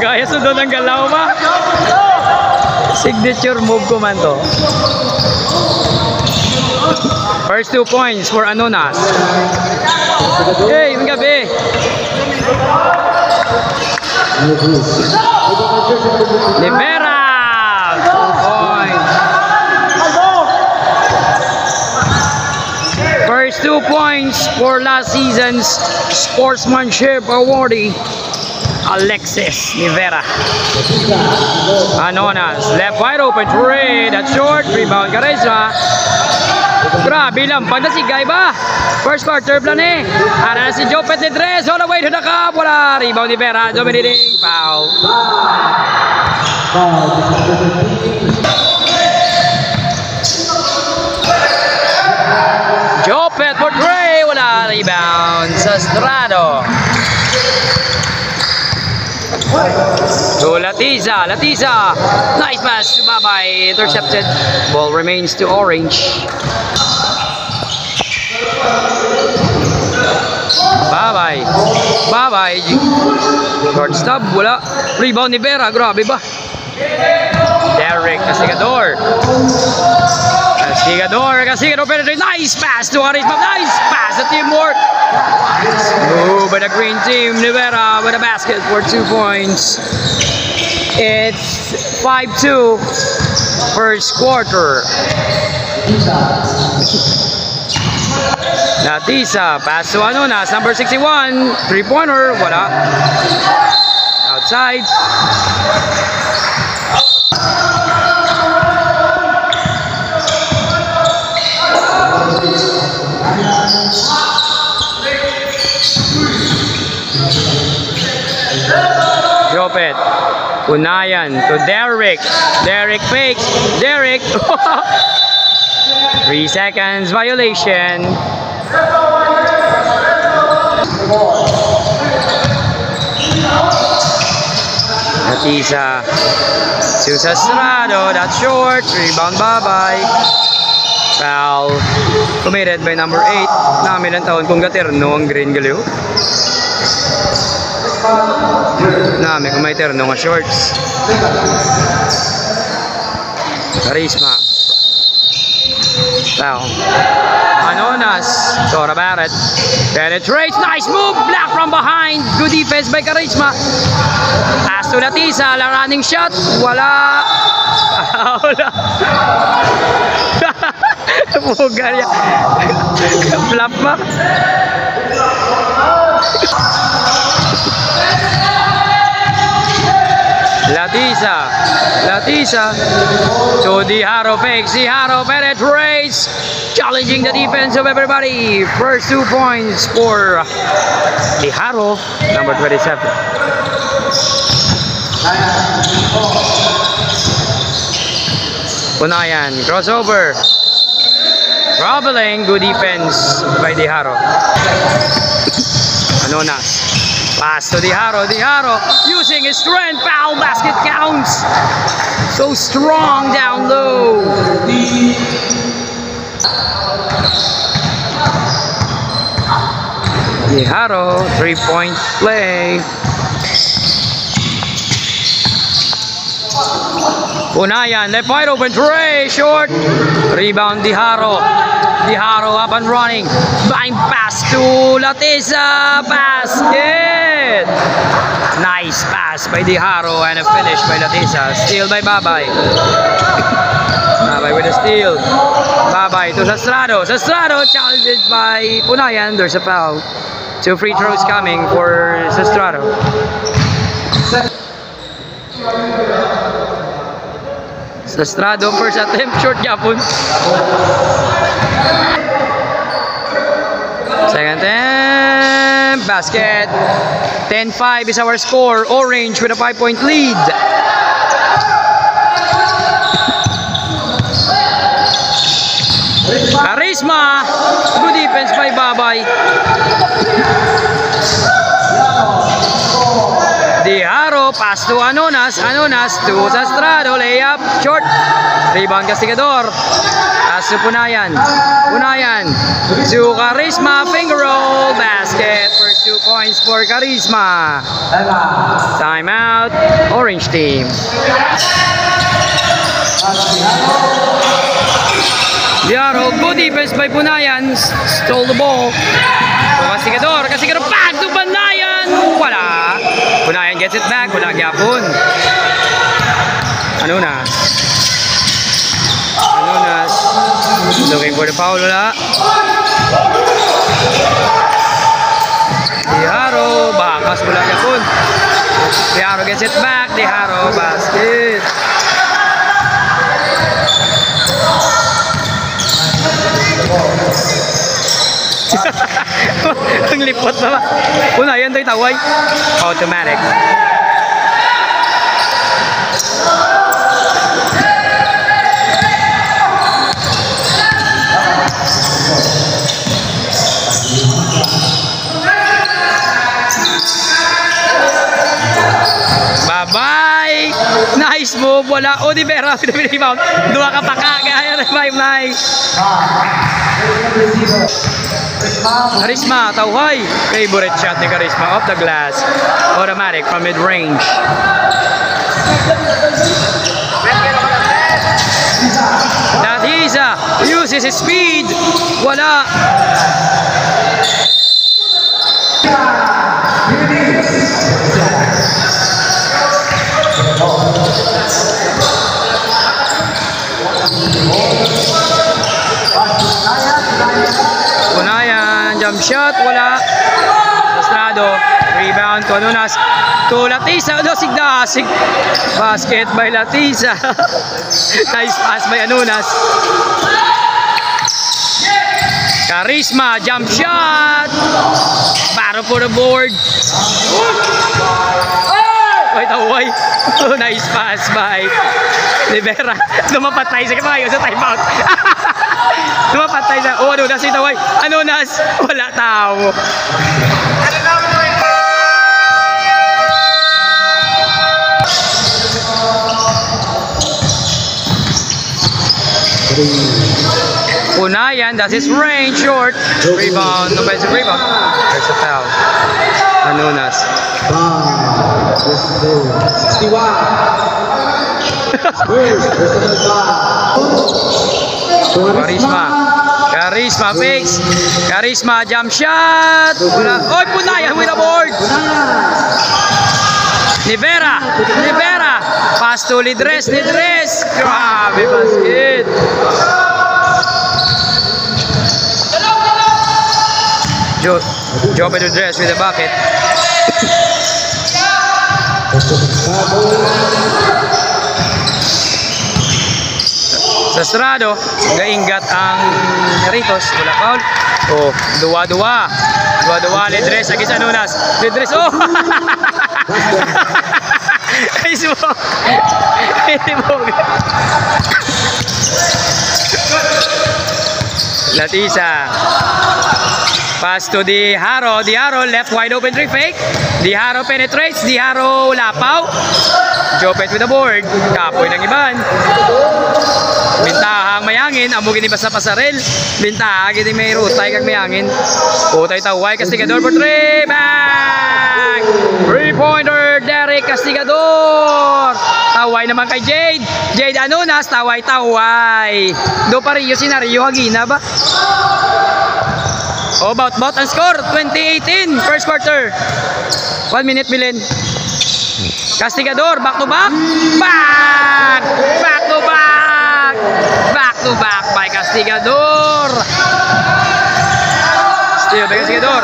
Gaya sunod ang galaw ba? Signature move ko man to. First 2 points for Anonas. Hey, yung gabi. Libera. 2 points. First 2 points for last season's sportsmanship awardee. Alexis Rivera. Anonas, left wide open, three, that's short, rebound Carisma. Grabe lang, pagdasigay ba? First quarter plan eh. Ara na si Jopet Nedres, all the way to the cup, wala, rebound ni Vera, dominating, foul. Jopet for three, wala, rebound sa Strado. To Latiza, nice pass to Babay, intercepted, ball remains to Orange. Babay, short stop, wala, rebound ni Vera, grabe ba? Derek Casigador penetrate, nice pass to Arisma, nice pass to Timor. Move by the green team, Rivera with a basket for 2 points. It's 5-2 first quarter. Natisa, pass to Anonas, number 61, 3-pointer, wala. Outside. Jopet, Unayan to Derek. Derek fakes. Derek. 3 seconds violation. Natisa to Sastrado. That's short. Rebound Babay. Foul committed by number 8. Namin ang taon kung gaterno ang green galiw. Namin kung may terno nga shorts. Carisma. Foul. Anonas. Tora Barrett. Penetrates. Nice move. Black from behind. Good defense by Carisma. Pass to Natisa. Running shot. Wala. Wala. Bugarya. Flap ba? Latisa to Diharo fakes. Diharo penetrates, challenging the defense of everybody. First 2 points for Diharo, number 27. Unayan, crossover. Traveling, good defense by Diharo. Anonas. Pass to Diharo. Diharo using his strength. Foul, basket counts. So strong down low. Diharo, 3-point play. Unayan, left wide open, three, short. Rebound Diharo. Diharo up and running. Blind pass to Latisa. Basket. Nice pass by Diharo and a finish by Latisa. Steal by Babay. Babay with a steal. Babay to Sastrado. Sastrado challenged by Punayan. There's a foul. 2 free throws coming for Sastrado. Sastrado first attempt, short yapon. Second attempt, basket. 10-5 is our score. Orange with a 5-point lead. Carisma, good defense by Babay. Diharo, pass to Anonas. Anonas to Sastrado, layup, short. Rebound Castigador. Pass to Punayan. Punayan to Carisma, finger roll, basket. First 2 points for Carisma. Timeout, Orange team. Diharo, good defense by Punayan. Stole the ball. To Castigador. Castigador, pass to Punayan. Wala. Punayan gets it back. Wala gyapon. Anonas. Anonas. Looking for the foul. Wala. Diharo. Bakas. Wala gyapon. Diharo gets it back. Diharo. Basket. Ang lipot na ba? Punayan tayo taway. Automatic. Bye-bye! Nice move. Wala. O, di Vera. Rebound. Dua ka pa ka. Gaya na nice. Carisma, tawhay. Favorite shot ni Carisma off the glass. Automatic from mid-range. Natiza uses his speed. Wala. Punayan, jump shot, wala. Sastrado, rebound to Anonas. To Latisa, dasig. Basket by Latisa. Nice pass by Anonas. Carisma, jump shot. Battle for the board. Wait, away. Oh, nice pass by Rivera. Lumapatay sa kapayo sa timeout. Lumapatay sa, oh, ano, nasa itaway. Anonas, wala tao. Punayan, that's his range, short. Rebound, offensive rebound. There's a foul. Anonas. 61. Carisma. Carisma fakes. Carisma jump shot. Oy, Punayan with a board. Rivera. Rivera. Pass to Lidres. Lidres. Grabe basket. Jobe Lidres with a bucket. Sastrado, gaingat ang Ritos, wala foul. Oh, dua-dua. Dua-dua Lidres against Anonas. Lidres, oh! Nice mo. Latisa. Pass to Diharo. Diharo left wide open three fake. Diharo penetrates. Diharo lapaw. Jopet with the board. Kapoy ng iban. Bintahang mayangin. Amugin ni basta pasarel. Bintahang gini may rutay kag mayangin. Utay taway. Castigador for three. Bang! 3-pointer. Derek Castigador. Taway naman kay Jade. Jade Anonas. Taway. Do pa rin yung senaryo. Hagina ba? Oh, about ang score, 2018, first quarter. 1 minute, Milen. Castigador, back to back. Back! Back to back! to back by Castigador. Still by Castigador.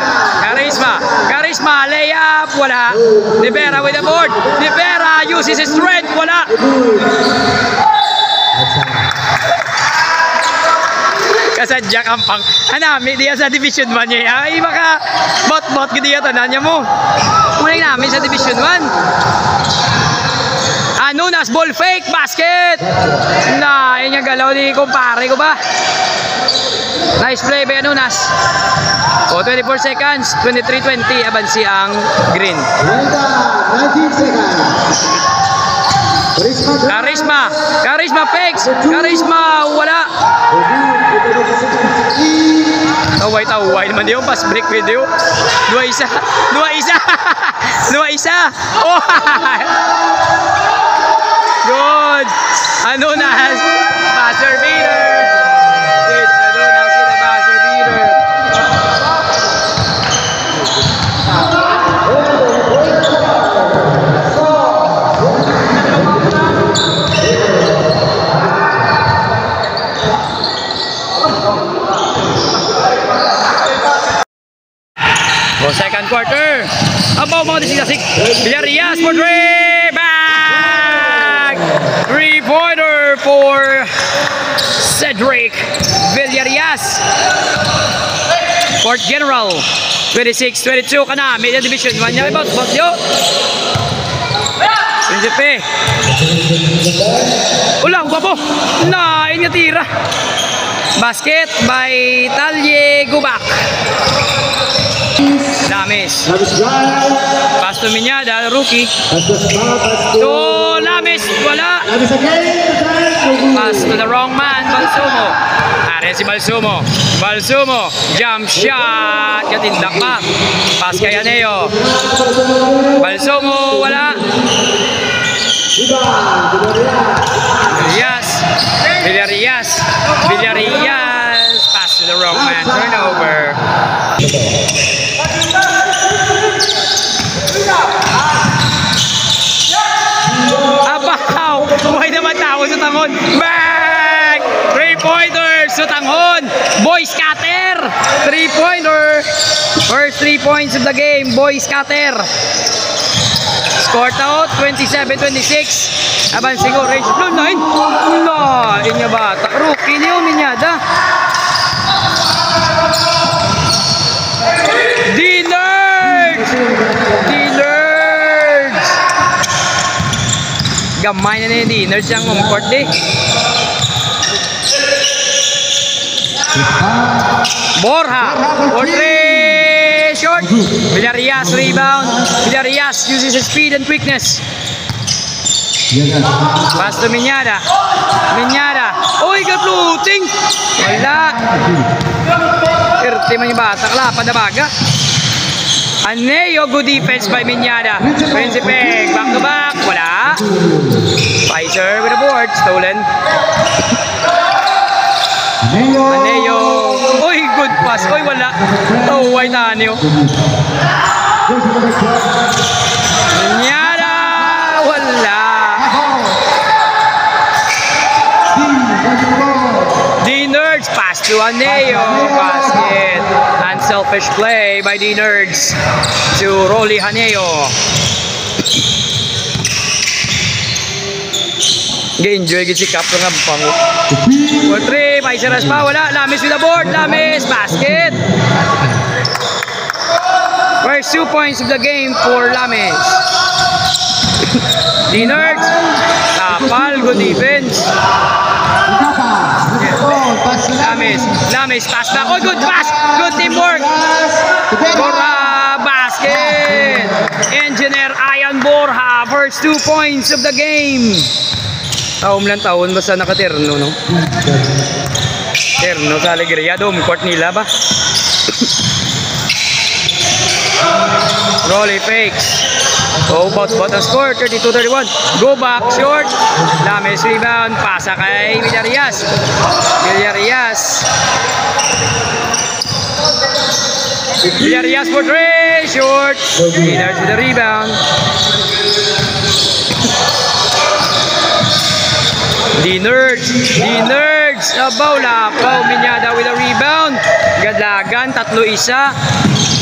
Carisma, layup, wala. Rivera with the board. Rivera uses his strength, wala. Kasadya kang pang hanami diya sa Division 1 niya. Ay baka bot diya tanan niya mo. Muna namin sa Division 1. Nunas ball fake basket. Na yung galaw ni kumpare ko ba. Nice play by Nunas. O 24 seconds, 23-20 abansi ang Green. 19 seconds. Carisma fakes. Carisma wala. Taway naman yung pass break video. 2-1. Oh! Good. Nunas buzzer beater. Good. Nunas in the buzzer beater. Second quarter. Abaw mga disisasik. Villarreal for three. Back. 3-pointer for Cedric Villarreal. Fourth General. 26-22 ka na. Media Division 1 niya. About yun. Prinsipe. Ulang guwapo. Nain nga tira. Basket by Talye Gubak. Lames. Pass to Minyada, rookie. To Lames, wala. Pass to the wrong man, Balsumo. Are si Balsumo. Jump shot. Katindak pa. Pass kay Aneo. Balsumo, wala. Villarreal. Pass to the wrong man. Turnover. Abaw! Buhay naman tao sa tangon. Back! 3-pointer sa tangon. Boy scatter. 3-pointer. First 3 points of the game. Boy scatter. Scored out 27-26. Aban siguro range blue 9. No, inya bata. Rookie niyo Minyada. D-Nerds! Gamay na yung D-Nerds yung umport di. Borja for 3 short. Villarreal rebound. Villarreal uses his speed and quickness. Pass to Minyada. Uy, ka-floating. Wala. 30 man yung bata. Kalapad na baga. Aneo, good defense by Minyada. Principe, back to back. Wala. Pfizer with the board. Stolen. Aneo. Uy, good pass. Uy, wala. Oh, white Aneo. Minyada. Wala. D-Nerds pass to Aneo. Basket. Unselfish play by D-Nerds to Rolly Haneo. Enjoy si Cap nga pango. For 3, Paisaras pa, wala. Lames with the board. Lames, basket. First 2 points of the game for Lames. D-Nerds. Tapal, good defense. Lames, pass back. Oh, good pass. Good teamwork. Borja, basket. Engineer Ian Borja. First 2 points of the game. Taon basta nakaterno, no? Terno sa Alegria. Dome court nila ba? Rolly fakes. Oh, bot ang score. 32-31. Go back, short. Lames rebound. Pasa kay Villarreal. Villarreal for 3. Short. Leaders with the rebound. The Nerds, Baula, Pau Minyada with a rebound. Gadlagan, 3-1.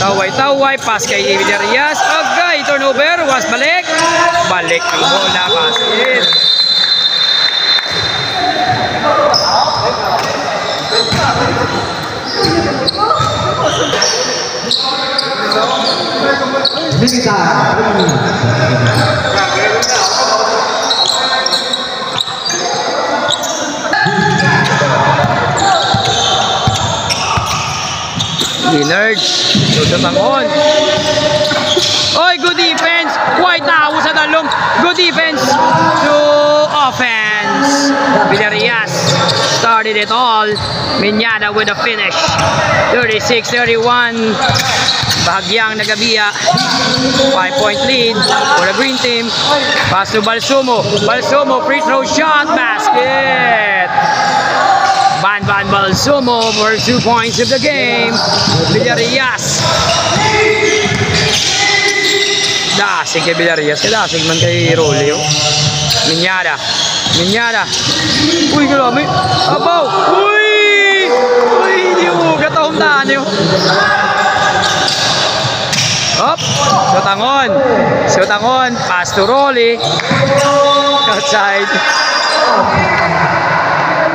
Taway, pass kay Villarreal. Agay, turnover, was balik ang bola, basket. Nerds, tututangon. Oy, good defense. White tawo sa dalong. Good defense to offense. Villarreal started it all. Minyada with a finish. 36-31. Bahagyang nagabiya. 5-point lead for the green team. Pass to Balsumo. Free throw shot. Basket. Van Balsumo for 2 points of the game. Villarreal. Dasig kay Villarreal. Dasig man kay Rolio. Minyada. Uy, grabe. Abaw. Uy, di mo katahumdaan yun. Hop. Sutangon. Pass to Rolly. Outside.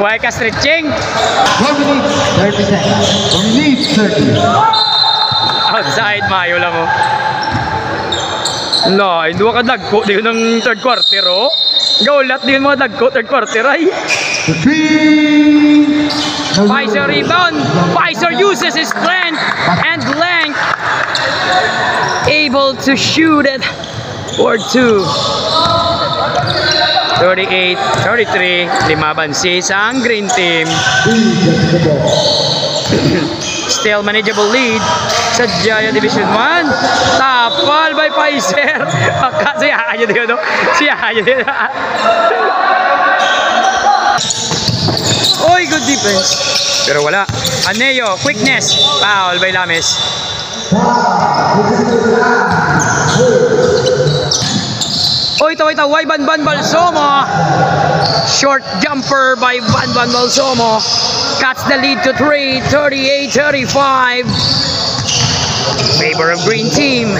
Buhay ka stretching. 1 minute, 30 seconds. 1 minute, 30. Outside, mayo lang mo. No, hindi ka dagko. Di ng third quarter, oh. Gaulat din mga dagko, third quarter, ay. Pfizer rebound. Pfizer uses his strength and length. Able to shoot it for 2. 38-33, limabansi sa green team. Still manageable lead sa Jaya Division 1. Tapal by Pfizer. Siya aja dito. Oy, good defense. Pero wala. Aneo, quickness. Foul by Lames. Oy, taway, Van Balsumo. Short jumper by Van Balsumo. Cuts the lead to 3, 38-35. Favor of green team.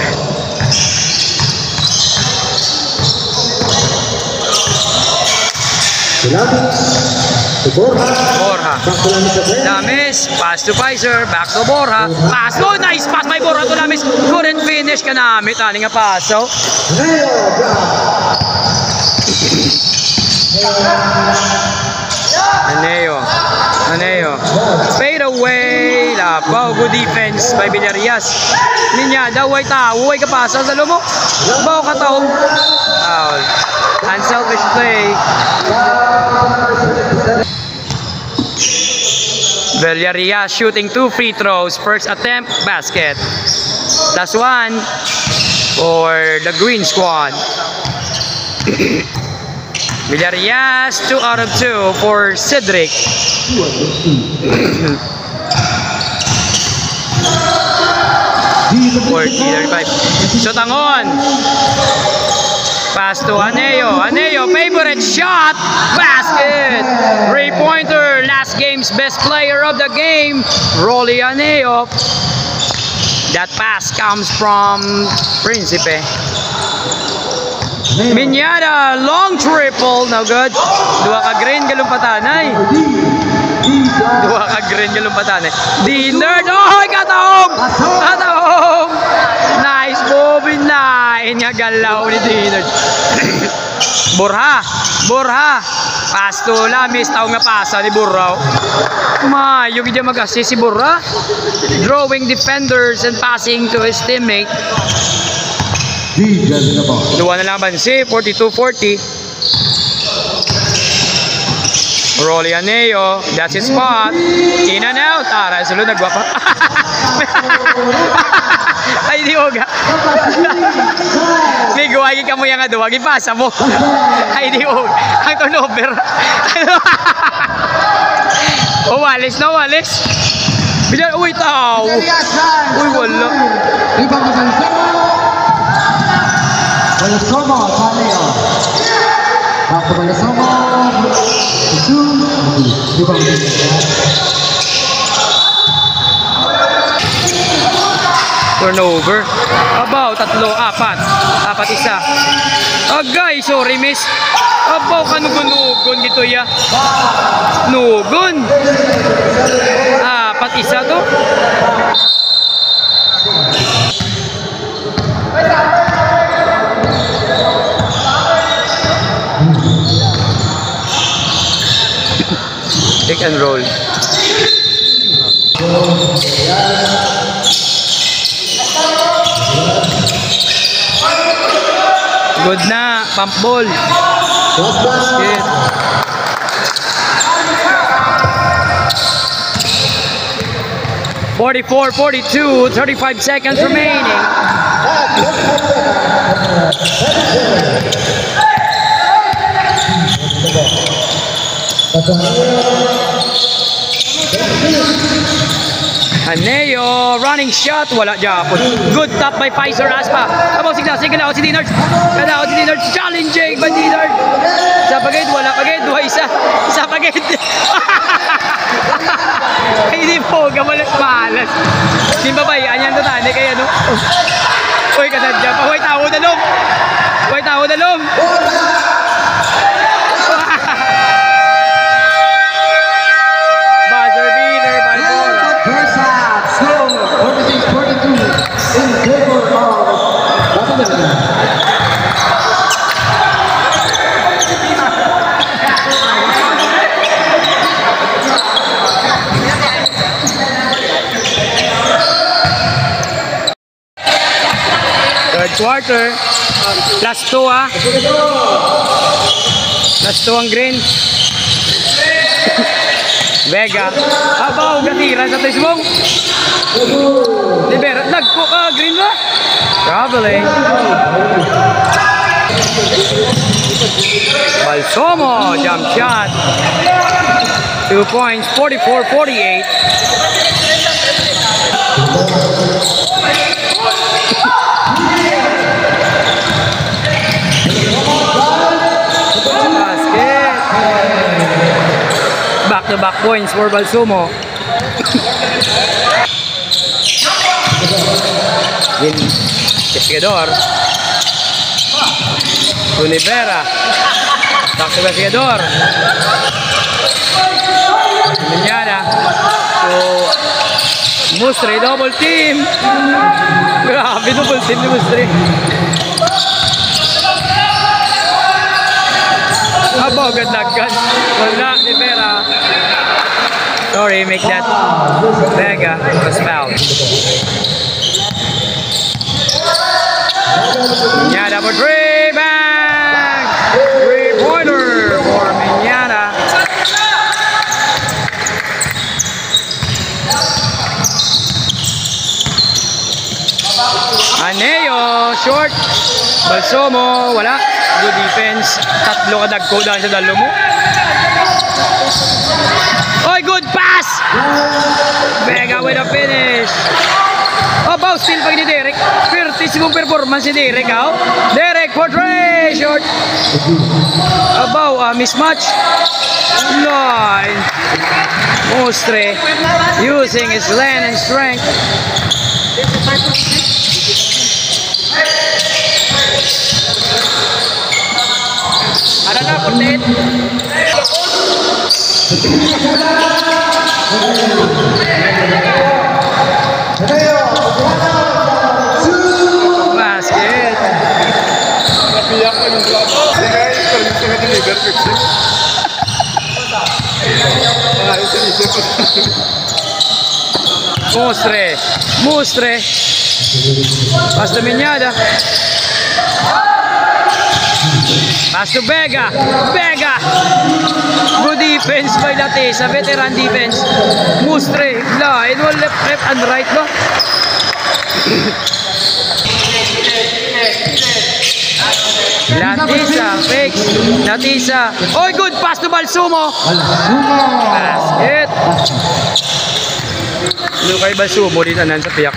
Borja. Lames, pass to Pfizer, back to Borja. Pass, oh, nice pass by Borja to Lames. Couldn't finish kanamit. Ani nga paso. Aneo. Fade away. Lapaw. Good defense by Villarreal. Minyada, way tao. Way kapasa sa lumo. Baw kataong. Foul. Unselfish play. Villarreal shooting 2 free throws. First attempt, basket. +1 for the green squad. Villarreal 2 out of 2 for Cedric. Sotangon. Pass to Aneo, favorite shot, basket. 3-pointer, last game's best player of the game, Rolly Aneo. That pass comes from Principe. Minyada, long triple, no good. Dua ka green galumpatanay. The Nerd, oh, kataong. Nice move, 9 nga galaw ni The Nerd. Borja. Pass to Lames, tao nga pasa ni Borja. Yung hindi mag-assist si Borja. Drawing defenders and passing to his teammate. Dua na lang bansi, 42-40. Rolly Aneo, that's his spot. In and out. Tara, sulod nagwapa. Ay, di oga. May guwagi ka mo yung aduwag, ipasa mo. Ay, di oga. Ang turnover. Walis. Bilang, uy, tao. Uy, wala. Balsumo, Balsumo. Turnover. Abaw, tatlo, apat. Apat isa. Agay, sorry miss. Abaw, kanugun-nugun gito ya. Nugun. Apat isa to. Pick and roll. Good na, pump ball. Basket. .44, 42, 35 seconds remaining. Aneo, running shot, wala Japon. Good top by Pfizer Aspa. Abang signal out si Dinard. Kada out si Dinard, challenging by Dinard. Isa pagid, wala pagid, duha isa. Isa pagid. Hindi po, kamalas-malas. Simbabay, anyan to tani kay ano. Uy, kasadya pa. Uy, tawo dalom. Uy, tawo dalom. Buzzer beater by Bora. First half, score 46-42 in favor of Barcelona. Third quarter. Plus 2 ah. Plus 2 ang green. Vega. Abaw, gatira sa tismong. Libera. Nagko ka, green ba? Traveling. Balsomo, jump shot. 2 points, 44-48. Basket. Back-to-back points for Balsomo. Investigador. Univera. Back to Investigador. Minyana. So, Mustre, double team. Grabe, double team ni Mustre. Abo, gad-lagad. Wala, Rivera. Sorry, make that. Vega was fouled. Minyana for three, bang! Three-pointer for Minyana. Aneo, short. Balsomo, wala. Good defense. Tatlo ka dagko dahil sa dalo mo. Oy, good pass! Vega with a finish. Abaw, still pag ni Derek. Pertissimong performance ni Derek, ha? Derek for three, short. Abaw, mismatch. Line. Mustre using his length and strength. Ada na, 48. Basket. Napiyak ko yung club. Sige, permisi na deliver 50. Mustre. Pass to Minyana. Pass to Vega. Good defense by Latesa. Veteran defense. Mustre. Line. Left and right ba? Latesa. Oy, good pass to Balsomo. Basket. Lukay Balsomo dito nan sa piyak.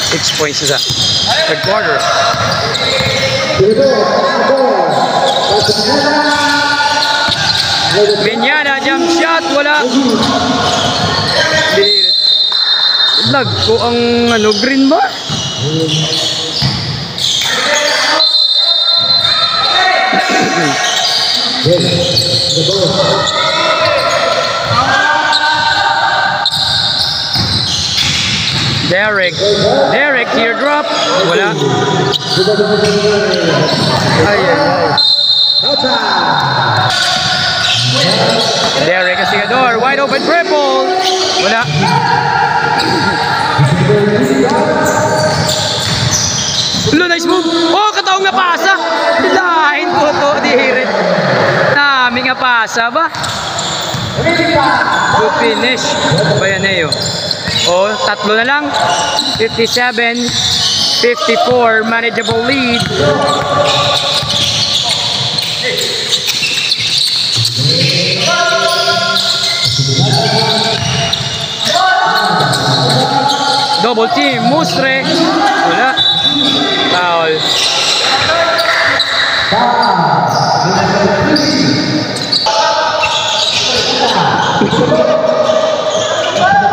6 points sa third quarter. Binyana, jump shot, wala. Lag ko ang ano, green ba? Derek, teardrop, wala. Ay. Derek Asigador, wide open triple, wala. Nice move. Oh, kataong nga pasa. Lain ko to, dihirit. Nami nga pasa ba? Good finish. Bayaneo. Oh, tatlo na lang. 57-54, manageable lead. Double team, Mustre. Wala. Foul.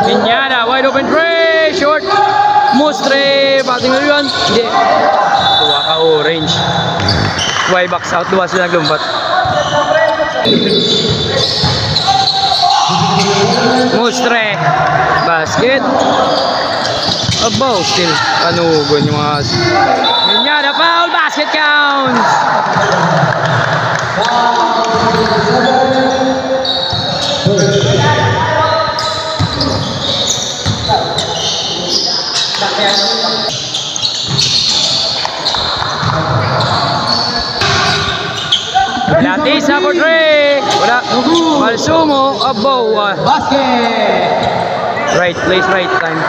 Minyana, wide open tray, short. Mustre, batting mo yun. Hindi. Tuwa ka orange. Y box out, tuwa sila naglumpat. Mustre, basket. Abaw, still anugon yung mga Minyana, foul, basket counts. Latisa for three. Wala. Malsumo, abaw. Basket. Right place, right time.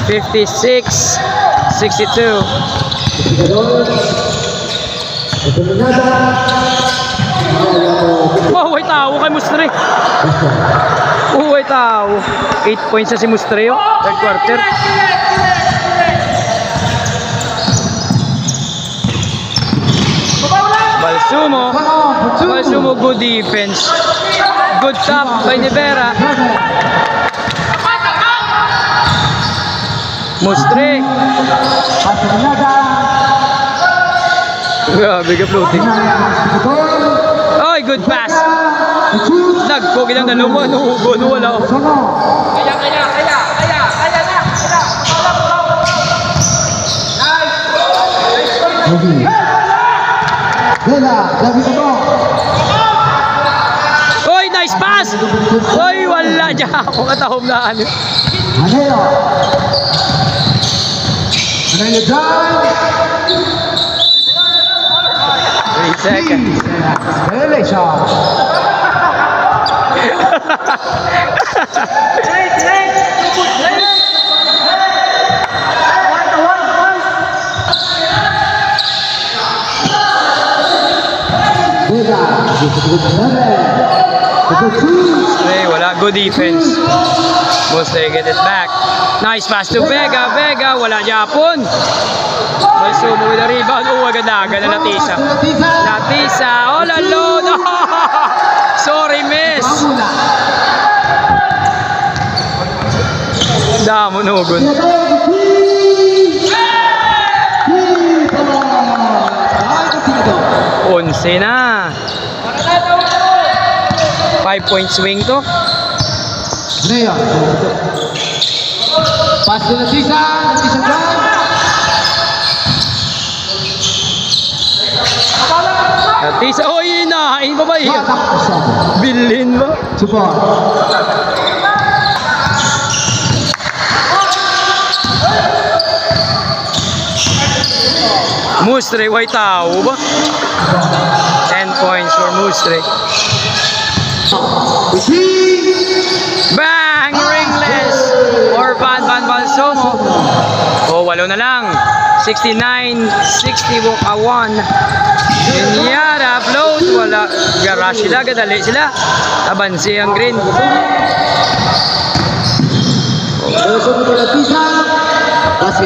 56-62. Oh, way tao kay Mustre. Oh, way tao. 8 points na si Mustre, oh. Third quarter. Balsumo, good defense. Good top by Nivera. Mustre. Grabe ka floating. Oy, good pass. Nagpogi lang dalawa. Nuhugo, wala. Kaya na. Oy, nice pass. Oy, wala dyan. Ako katahom na ano. Anel done. 3 seconds. Violation. Wala, good defense. Mustre get it back. Nice pass to Vega. Wala Japon. Balsumo with the rebound. Oh, agad-agad na Latisa all alone. Sorry, miss. Damo nugon. Onse na. 5-point swing to. Pass to Latisa done. Latisa, oh, inahain pa ba yan? Bilhin ba? Support. Mustre, white tao ba? 10 points for Mustre. Bang! Ringless! Or Van Balsumo. Oh, walo na lang. 69-61. Minyana, float. Wala. Garage sila, gadali sila. Abansi ang green.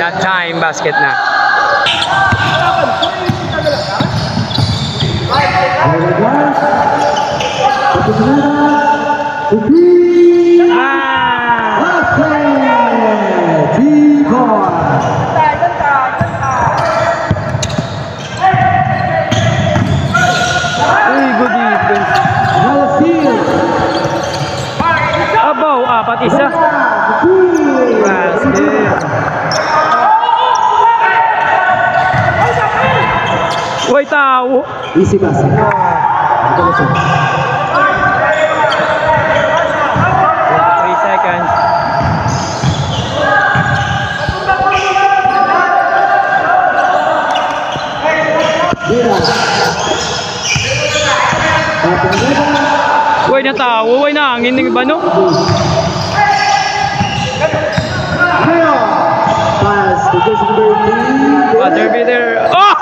That time, basket na. Uy, good defense. Abaw, apat isa. Basket. Uy, tao. Easy basket. 3 seconds. Uy, natawo. Uy, nangin ng iba, no? Pass to Jason Bertie. Buzzer beater. Oh!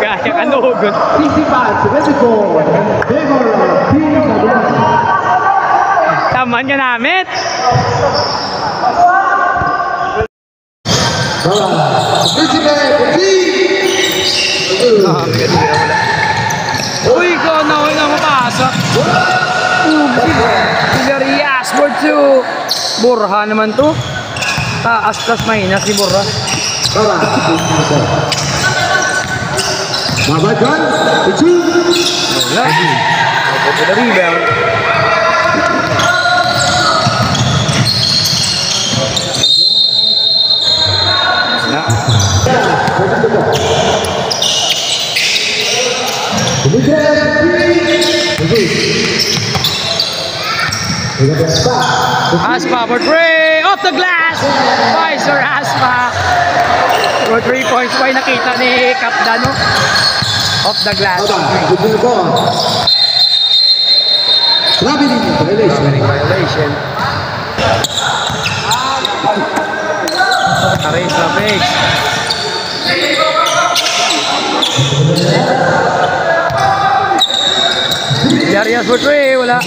Kaya ka nugot. 65-24. Favor of Team Laguna. Taman ka namin. Uy, ikaw na ako na mapasa. Sigarias for 2. Borja naman to. Taas plus minus si Borja. Baba John, the 2. Wala. Ako po na rebound. Aspa for 3. Off the glass. Visor Aspa. For 3 points pa yung nakita ni Capdano. Off the glass. Traveling violation. Arrange the face. Darius for 3. Wala.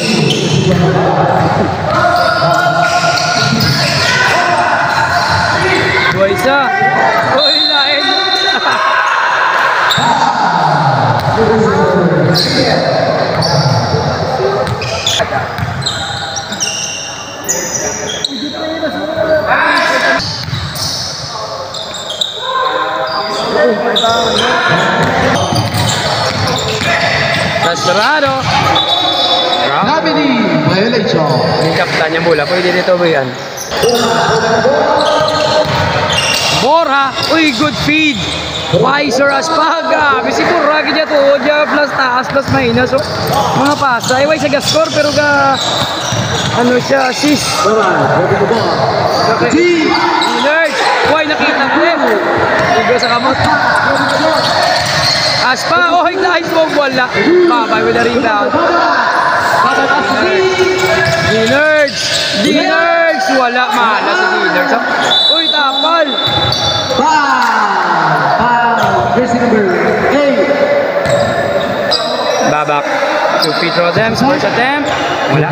Dua isa. Uy, lain. Castorado. Traveling violation. Yung kapitan niya mula. Pwede dito ba yan? Borja. Uy, good feed. Visor Aspaga. Bisi Borja kaya to. Diya plus taas plus minus. So, mga pasa. Iway sa gascore pero ka ano siya, assist. G. Alert. Uy, nakita ko eh. Ugo sa kamot. Aspa. Oh, nice mong wala. Babay with the rebound. D-Nerds! D-Nerds! Wala, mahala si D-Nerds. Uy, tapal! Jersey number 8. Babak. 2 free throw attempts, first attempt. Wala.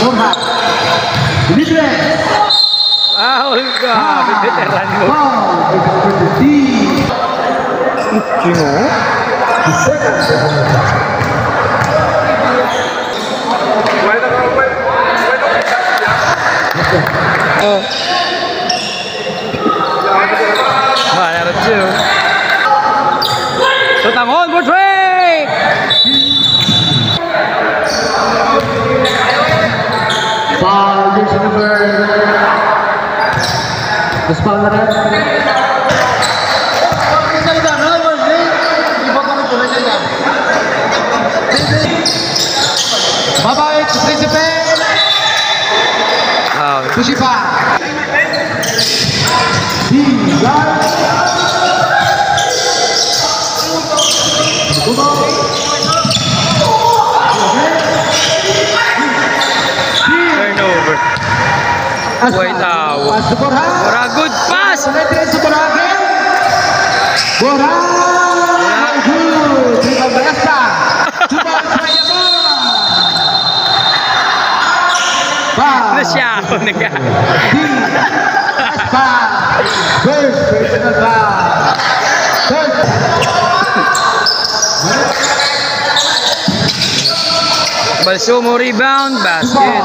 Borja. Libre. Foul ka! Veteran mo. Sino? Oh. 1 out of 2. Tutangon for 3! Foul, jersey number. Mas foul na rin. Babae, Principe. Pushi pa. Turnover. White out. Pass to Borja. For a good pass! Diretso Borja again. Boran, good. Rebound by Espan. 2 points by Yabon. Ano Foul. siya? Nagka. Espan. First personal foul. Third. Balsumo rebound, basket.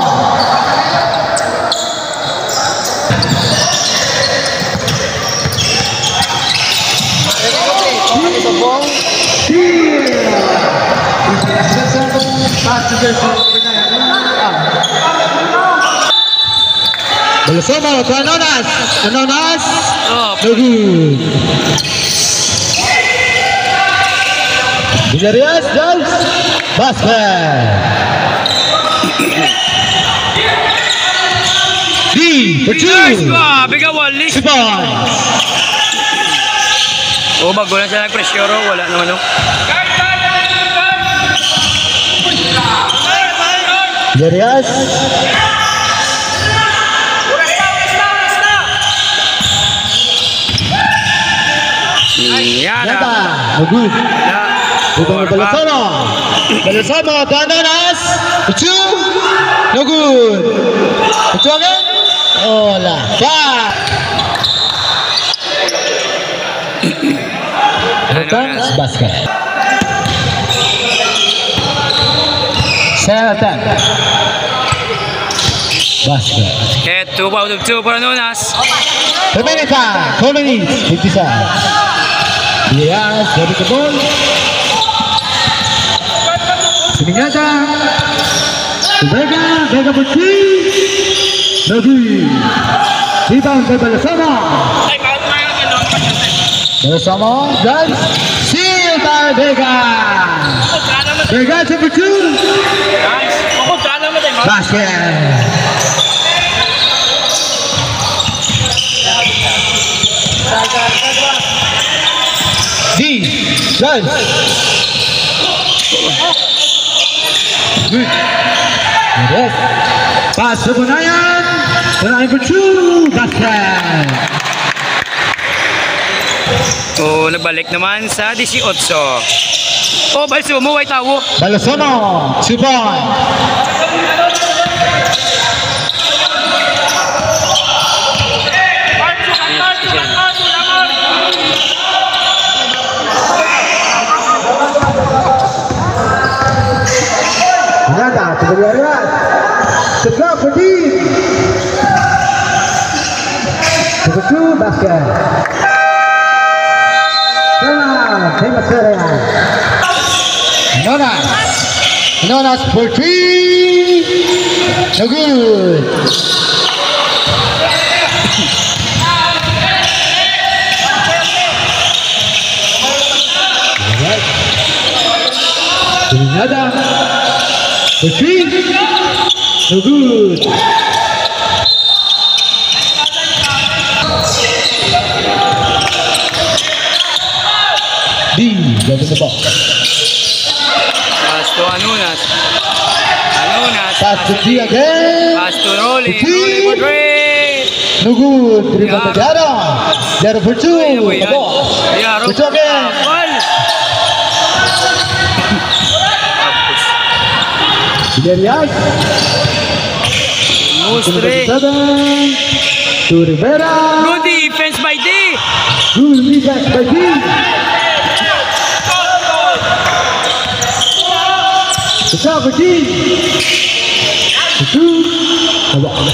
Balsumo to Anonas. Anonas. Oh, No good. Villarreal Jones. Basket. D for nice 2. ba? Biga wali. 2 points. Oh, bago lang siya nag-pressure. Wala naman, no? Villarreal. Yan Nata. na. No good. Ya. Rebound by Balsomo. Balsomo to Anonas. For 2. No good. For 2 again. Hola. 5. Anonas basket. 7-10. Basket. Okay, 2 out of 2 for Anonas. 2 minutes time. 4 minutes. 50 seconds. Yes, ready to ball. Sininyata. Vega. Vega for 3. No good. Rebound by Balsomo. Balsomo. Done. Seal by Vega. Vega for 2. Basket. D. Done. Good. Yes. Pass to Bunayan. Bunayan for 2. Basket. Oh, nagbalik naman sa 18. Oh, Balsumo, ay tawo. Balsomo. 2 points. Nada, to Villarreal. The drop for deep. To the 2 basket. Famous Villarreal. Nonas. Nonas for 3. No good. Nada. For 3. No good. D. Getting the ball. Pass to Anonas. Anonas. Pass to D again. Pass to Rolly. Three. Rolly for 3. No good. Rebound to Jaro. Jaro for 2. Ano ba The yan? ball. Yaro. For 2 again. Ball. Villarreal. Mustre. 7. To Rivera. Good defense by D. Good defense by D. The shot for D. The 2. The ball.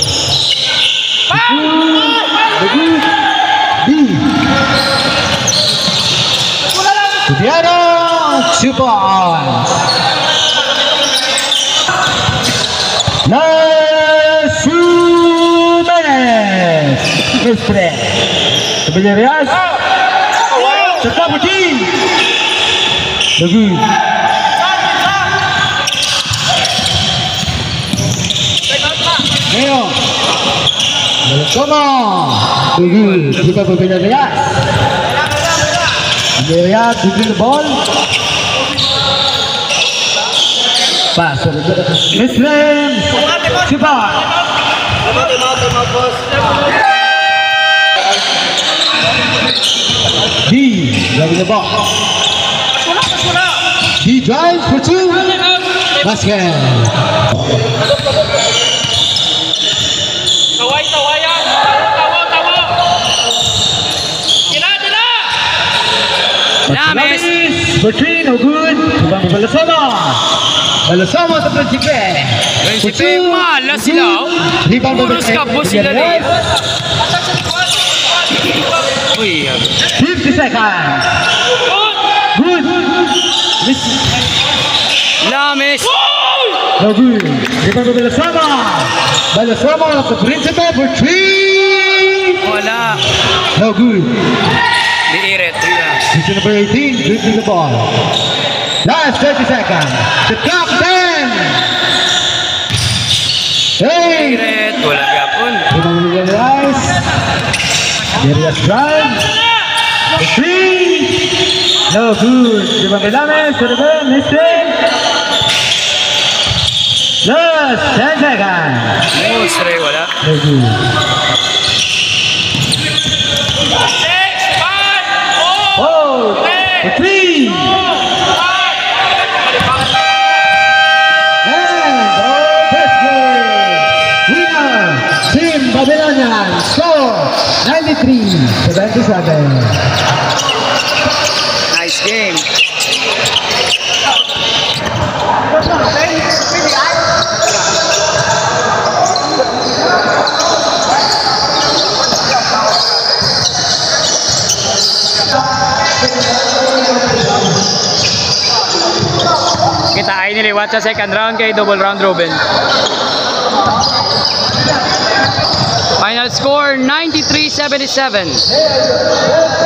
The 2. D. Diano. 2 points. Last 2 minutes. Mustre. To Villarreal. The top of D. The good. Ngayon. Balsomo. The good. Kita for Villarreal. Villarreal to the ball. Pass. Muslim. Sipa. D, grabbing the ball. D drives for 2. Basket. Lamis. For 3, no good. Rebound for Balasama. Balasama sa Principe. For Prinsipe, 2. malas sila. Oh. Rebound for Puros kapos sila na eh. Uy, 50 seconds. Good. Miss. Lamis. No good. Rebound for Balasama. Balasama sa Principe for 3. Wala. No good. Diiret. Position number 18, dribbling the ball. Last 30 seconds. The top 10. Hey. Diiret. Wala gapon. Rebound for the Rice. Darius drive. The 3. No good. Rebound for Lames. To the ball. Missing. Last 10 seconds. Musre, wala. No good. Oh, the 3. And this game, winner, Team Babylonian, score 93-77. Nice game. Kita ay niliwat sa second round kay double round robin. Final score 93-77.